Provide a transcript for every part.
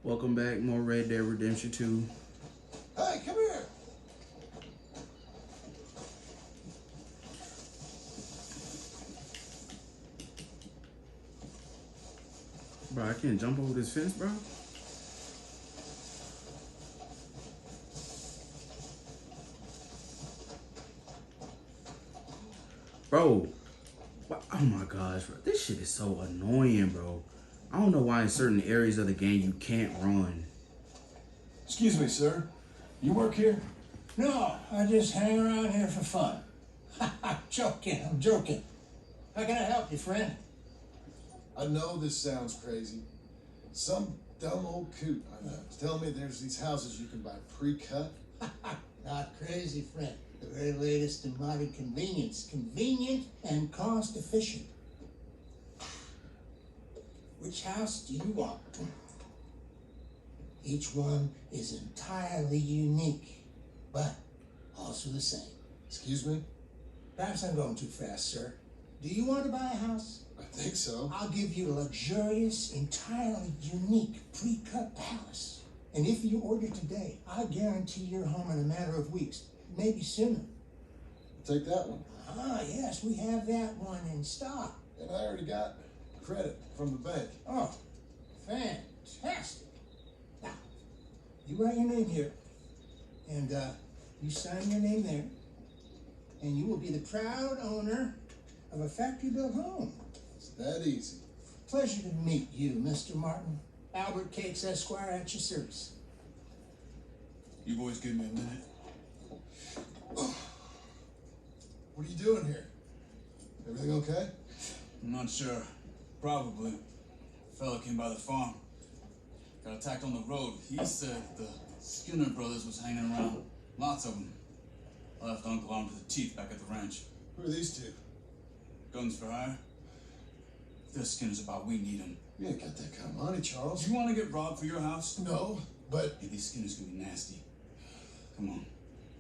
Welcome back, more Red Dead Redemption 2. Hey, come here. Bro, I can't jump over this fence, bro. Bro, oh my gosh, bro. This shit is so annoying, bro. I don't know why in certain areas of the game you can't run. Excuse me, sir. You work here? No, I just hang around here for fun. I'm joking. How can I help you, friend? I know this sounds crazy. Some dumb old coot I know is telling me there's these houses you can buy pre-cut. Not crazy, friend. The very latest in modern convenience. Convenient and cost efficient. Which house do you want? Each one is entirely unique, but also the same. Excuse me? Perhaps I'm going too fast, sir. Do you want to buy a house? I think so. I'll give you a luxurious, entirely unique pre-cut palace. And if you order today, I'll guarantee you're home in a matter of weeks, maybe sooner. I'll take that one. Ah, yes, we have that one in stock. And I already got credit from the bank. Oh, fantastic. Now, you write your name here, and you sign your name there, and you will be the proud owner of a factory-built home. It's that easy. Pleasure to meet you, Mr. Martin. Albert Cakes, Esquire, at your service. You boys give me a minute. What are you doing here? Everything okay? I'm not sure. Probably. Fella came by the farm. Got attacked on the road. He said the Skinner brothers was hanging around. Lots of them. I left Uncle armed to the teeth back at the ranch. Who are these two? Guns for hire? If they're Skinner's about, we need them. You ain't got that kind of money, Charles. Do you want to get robbed for your house? No, but... Hey, these Skinners gonna be nasty. Come on.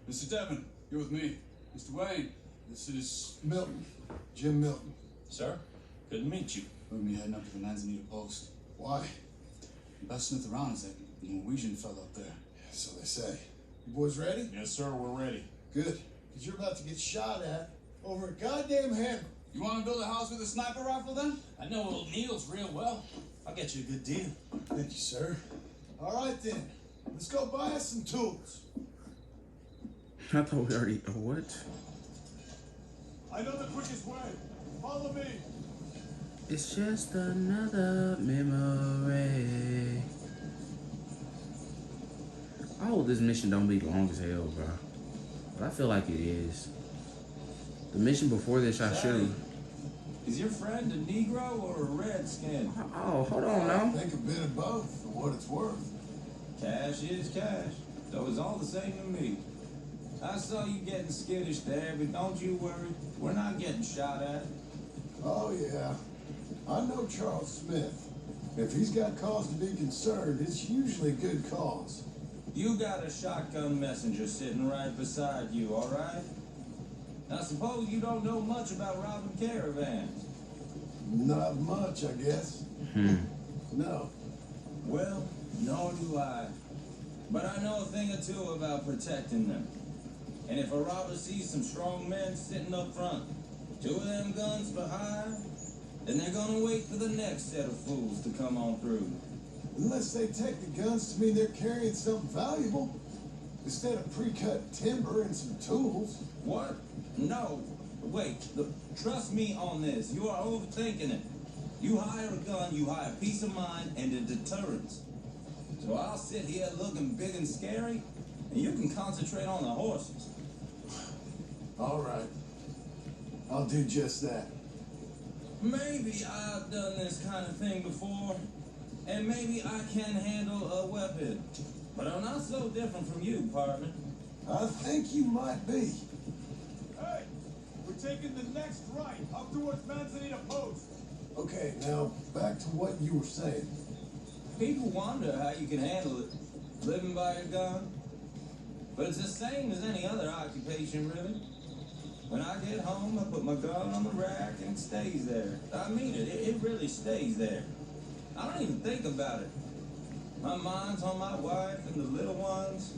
Mr. Devon, you're with me. Mr. Wayne, this is... Milton. Jim Milton. Sir, good to meet you. We're gonna be heading up to the Manzanita Post. Why? The best smith around is that Norwegian fella up there. So they say. You boys ready? Yes, sir, we're ready. Good. Because you're about to get shot at over a goddamn hammer. You want to build a house with a sniper rifle then? I know old Neil's real well. I'll get you a good deal. Thank you, sir. All right, then. Let's go buy us some tools. I thought we already. What? I know the quickest way. Follow me. It's just another memory. I hope this mission don't be long as hell, bro. But I feel like it is. The mission before this, I should. Is your friend a Negro or a Redskin? Oh, hold on I now. think a bit of both for what it's worth. Cash is cash, so it's all the same to me. I saw you getting skittish there, but don't you worry. We're not getting shot at. Oh, yeah. I know Charles Smith. If he's got cause to be concerned, it's usually good cause. You got a shotgun messenger sitting right beside you, all right? Now suppose you don't know much about robbing caravans. Not much, I guess. No. Well, nor do I. But I know a thing or two about protecting them. And if a robber sees some strong men sitting up front, 2 of them guns for hire, then they're gonna wait for the next set of fools to come on through. Unless they take the guns to mean they're carrying something valuable. Instead of pre-cut timber and some tools. What? No. Wait, look, trust me on this. You are overthinking it. You hire a gun, you hire peace of mind and a deterrence. So I'll sit here looking big and scary, and you can concentrate on the horses. All right. I'll do just that. Maybe I've done this kind of thing before, and maybe I can handle a weapon. But I'm not so different from you, partner. I think you might be. Hey, we're taking the next right up towards Manzanita Post. Okay, now back to what you were saying. People wonder how you can handle it, living by your gun. But it's the same as any other occupation, really. When I get home, I put my gun on the rack and it stays there. I mean it really stays there. I don't even think about it. My mind's on my wife and the little ones.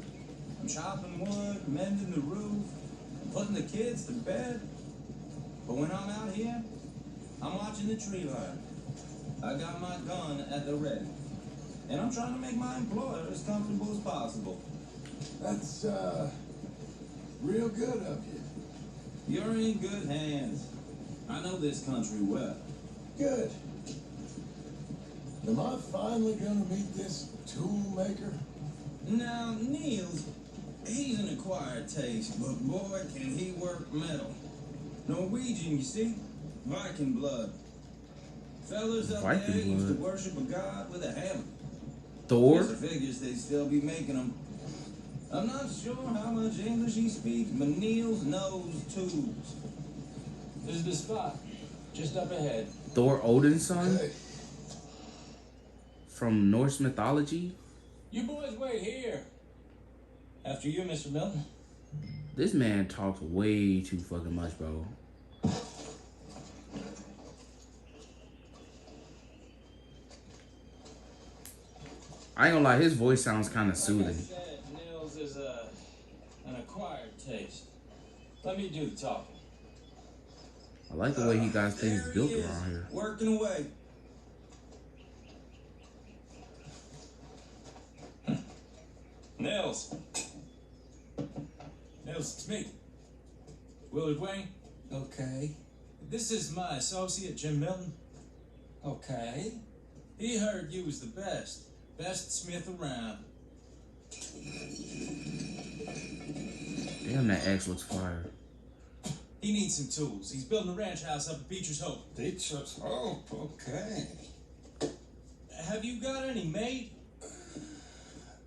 I'm chopping wood, mending the roof, putting the kids to bed. But when I'm out here, I'm watching the tree line. I got my gun at the ready. And I'm trying to make my employer as comfortable as possible. That's, real good of you. You're in good hands. I know this country well. Good. Am I finally gonna meet this tool maker? Now, Niels, he's an acquired taste, but boy, can he work metal. Norwegian, you see? Viking blood. Fellas up Viking there used to blood. worship a god with a hammer. Thor? Guess I figures they'd still be making them. I'm not sure how much English he speaks, but Niels knows tools. This is the spot, just up ahead. Thor Odin's son? Hey, From Norse mythology? You boys wait here. After you, Mr. Milton. This man talks way too fucking much, bro. I ain't gonna lie, his voice sounds kind of Like I soothing. said, Nils is an acquired taste. Let me do the talking. I like the way he got things There built he is, around here. working away. Nils. Nils, it's me. Willard Wayne. Okay. This is my associate, Jim Milton. Okay. He heard you was the best. Best smith around. Damn, that X looks fire. He needs some tools. He's building a ranch house up at Beecher's Hope. Teachers. Oh, okay. Have you got any mate?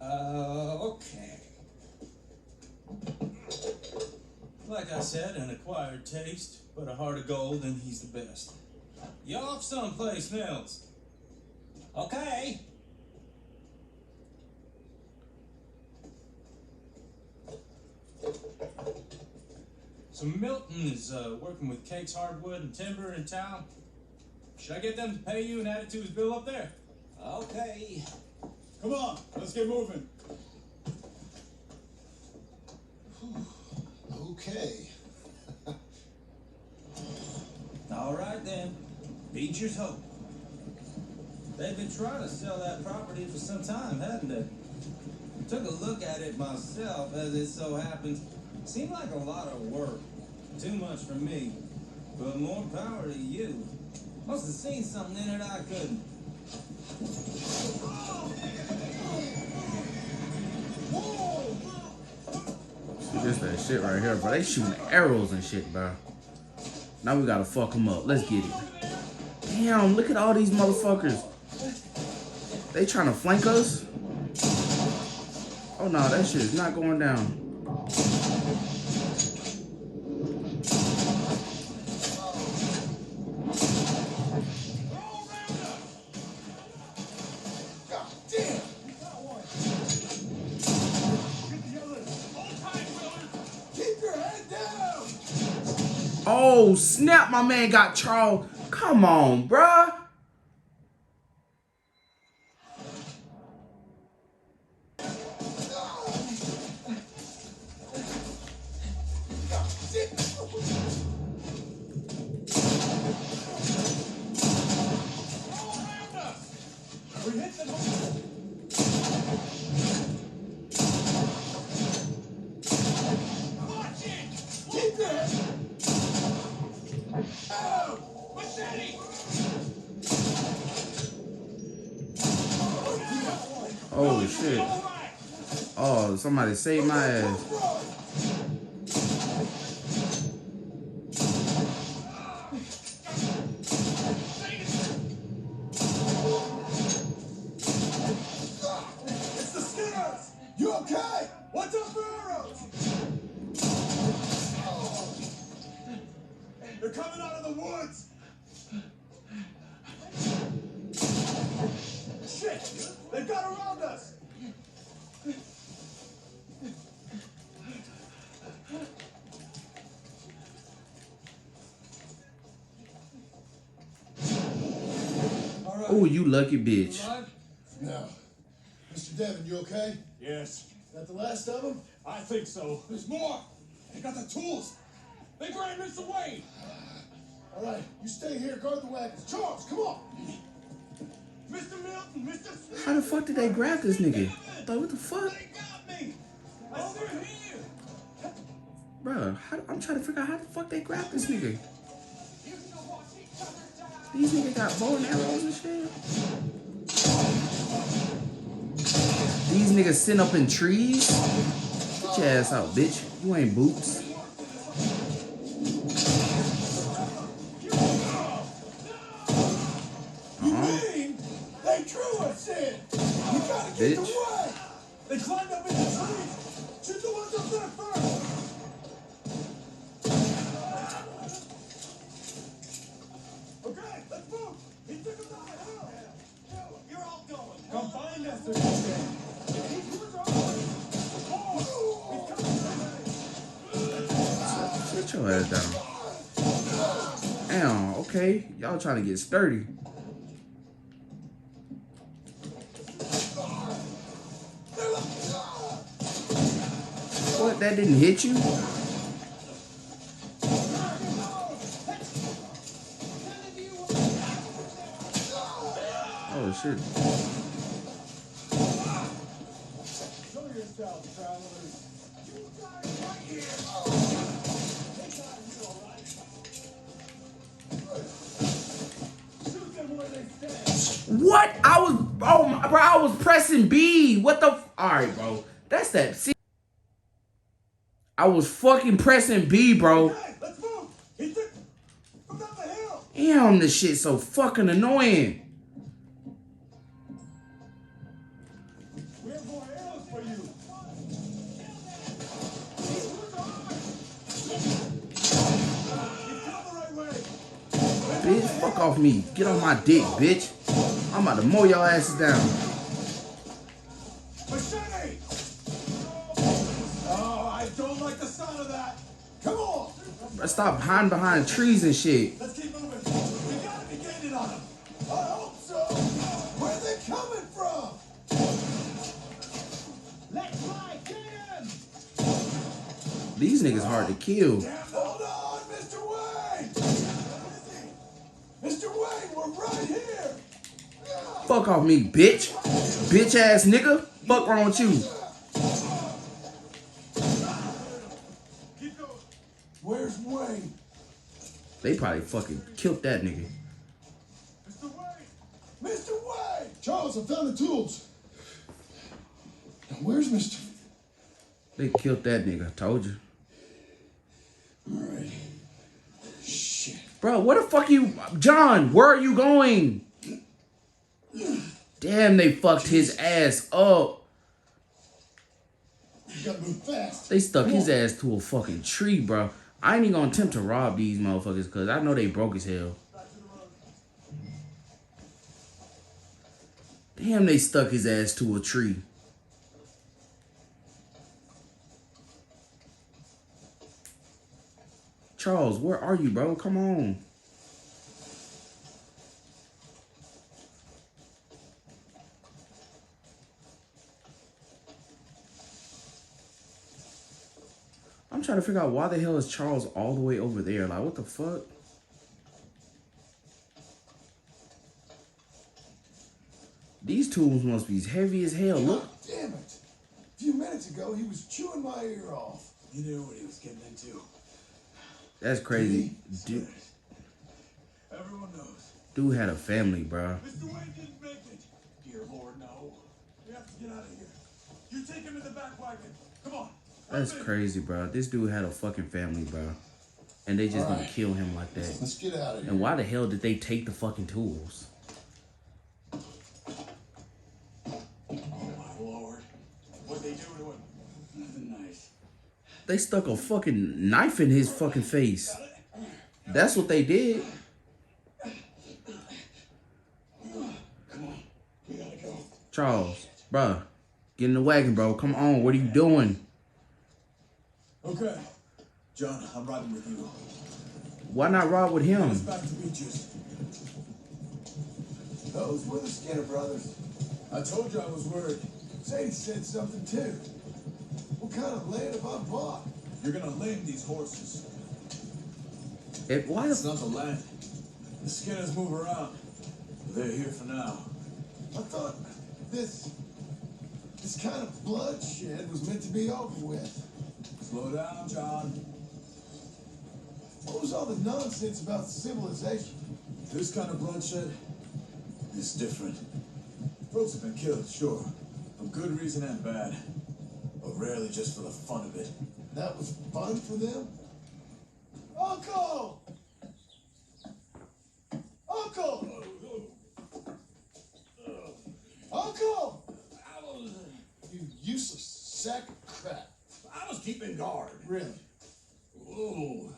Okay. Like I said, an acquired taste, but a heart of gold, and he's the best. You off someplace, Nils? Okay. So Milton is working with Cake's Hardwood and Timber in town. Should I get them to pay you and add it to his bill up there? Okay. Come on, let's get moving. okay. All right then, Beecher's Hope. They've been trying to sell that property for some time, hadn't they? Took a look at it myself, as it so happens. Seemed like a lot of work. Too much for me. But more power to you. Must have seen something in it I couldn't. See, this that shit right here, bro. They shooting arrows and shit, bro. Now we gotta fuck them up. Let's get it. Damn, look at all these motherfuckers. They trying to flank us? Oh no, that shit is not going down. God damn! Keep your head down! Oh snap, my man got Charles. Come on, bruh. We hit the Watch it! Keep your head Oh! Machete! Oh shit. All right! Oh, somebody saved my ass. It's the Skinners! You okay? What's up for arrows? They're coming out of the woods! Shit! They've got around us! Oh, you lucky bitch. Alive? No. Mr. Devon, you okay? Yes, Is that the last of them? I think so. There's more. They got the tools. They grabbed Mr. Wayne. All right, you stay here, guard the wagons. Charles, come on. Mr. Milton, Mr. Smith. How the fuck did they grab this nigga? Like, what the fuck? They got me. Over here. Bruh, I'm trying to figure out how the fuck they grabbed this nigga. These niggas got bow and arrows and shit. These niggas sitting up in trees. Get your ass out, bitch. You ain't boots. You mean they drew us in? You gotta get Bitch. away. They climbed up in the trees. Shoot the ones up there first. Okay, let's move. He took us out of hell. You're all going. Come find us if you can. Sit your ass down. Damn, okay. Y'all trying to get sturdy. What? That didn't hit you? Oh shit. Show yourselves, travelers. You guys right here. They got you all right. Shoot them where they stand. What? Oh my, bro, I was pressing B. What the? Alright, bro. That's that. See, I was fucking pressing B, bro. Okay, let's move. He took from up the hill. Damn, this shit so fucking annoying. We have more arrows for you. He's coming the right way. Bitch, fuck off me. Get on my dick, bitch. I'm about to mow your asses down. Machete! Oh, I don't like the sound of that. Come on. Bro, stop hiding behind trees and shit. Let's keep moving. We gotta be gaining on them. I hope so. Where are they coming from? Let's fly, get him! These niggas hard to kill. Hold on, Mr. Wayne. Mr. Wayne, we're right here. Fuck off me, bitch. Bitch ass nigga. Fuck wrong with you? Keep going. Where's Wayne? They probably fucking killed that nigga. Mr. Wayne! Mr. Wayne! Charles, I found the tools. Now, where's Mr. They killed that nigga. Told you. All right. Shit. Bro, where the fuck you... John, where are you going? Damn, they fucked his ass up. You gotta move fast. They stuck his ass to a fucking tree, bro. I ain't even gonna attempt to rob these motherfuckers because I know they broke as hell. Damn, they stuck his ass to a tree. Charles, where are you, bro? Come on. I'm trying to figure out why the hell is Charles all the way over there? Like, what the fuck? These tools must be heavy as hell. Look. God damn it. A few minutes ago, he was chewing my ear off. He knew what he was getting into. That's crazy. Everyone knows. Dude had a family, bro. Mr. Wayne didn't make it. Dear Lord, no. We have to get out of here. You take him in the back wagon. Come on. That's crazy, bro. This dude had a fucking family, bro. And they just gonna kill him like that. Let's get out of here. And why the hell did they take the fucking tools? My Lord. What'd they do to him? Nothing nice. They stuck a fucking knife in his fucking face. That's what they did. Come on. We gotta go. Charles, bro, get in the wagon, bro. Come on. What are you doing? Okay. John, I'm riding with you. Why not ride with him? Let's back to Beaches. Those were the Skinner brothers. I told you I was worried. Sadie said something too. What kind of land have I bought? You're gonna lame these horses. Why It's the not the land. The Skinners move around. They're here for now. I thought this kind of bloodshed was meant to be over with. Slow down, John. What was all the nonsense about civilization? This kind of bloodshed is different. Folks have been killed, sure, for good reason and bad, but rarely just for the fun of it. That was fun for them? Uncle! Uncle! Uncle! You useless sack of crap. I was keeping guard. Really? Whoa.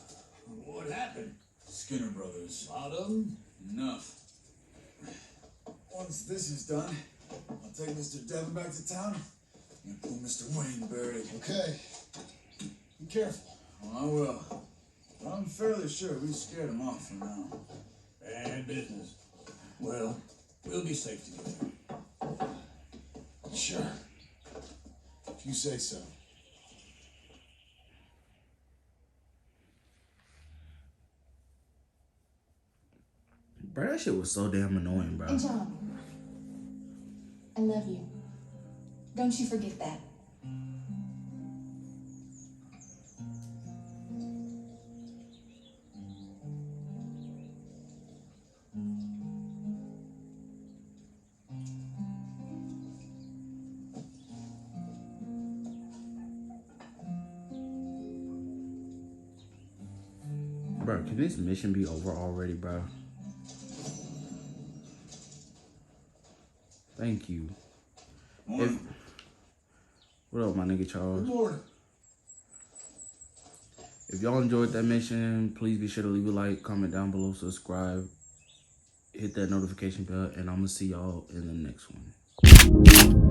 What happened? Skinner Brothers. Bottom? Enough. Once this is done, I'll take Mr. Devon back to town and pull Mr. Wayne buried. Okay. Be careful. Well, I will. But I'm fairly sure we scared him off for now. Bad business. Well, we'll be safe together. Sure. If you say so. bro? That shit was so damn annoying, bro. And John, I love you. Don't you forget that. Bro, can this mission be over already, bro? Thank you. Morning. What up, my nigga Charles? Good morning. If y'all enjoyed that mission, please be sure to leave a like, comment down below, subscribe, hit that notification bell, and I'm gonna see y'all in the next one.